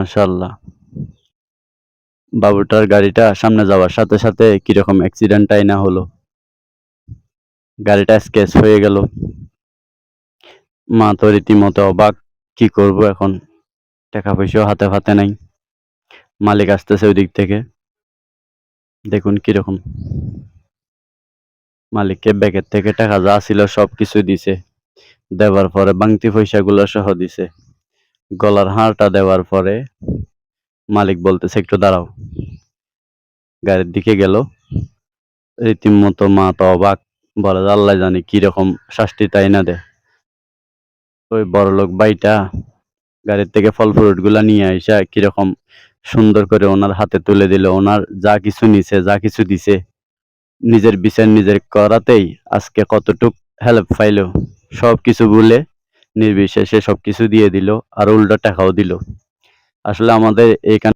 মাশাআল্লাহ। বাবুটার গাড়িটা সামনে যাওয়ার সাথে সাথে কিরকম অ্যাক্সিডেন্টটাই না হলো। গাড়িটা স্ক্র্যাচ হয়ে গেল। মা তো রীতিমতো অবাক। কি করব এখন? টাকা পয়সাও হাতে ফাতে নাই। মালিক আসতেছে ওইদিক থেকে। দেখুন কিরকম। মালিককে ব্যাগের থেকে টাকা যা ছিল সবকিছু দিছে। দেওয়ার পরে বাংতি পয়সাগুলো সহ দিছে। গলার হারটা দেওয়ার পরে মালিক বলতেছে, "একটু দাঁড়াও।" গাড়ির দিকে গেল। রীতিমতো মা তো অবাক। বলে যে, "আল্লাহ জানে কিরকম শাস্তিটাই না দেয়।" ওই বড়লোক ভাইটা গাড়ির থেকে ফল ফ্রুট গুলা নিয়ে আইসা কিরকম সুন্দর করে ওনার হাতে তুলে দিল। ওনার যা কিছু নিছে, যা কিছু দিছে, নিজের বিচার নিজের করাতেই আজকে কতটুক হেল্প পাইলো। সবকিছু ভুলে নির্বিশেষে সবকিছু দিয়ে দিল, আর উল্টো টাকাও দিল। আসলে আমাদের এই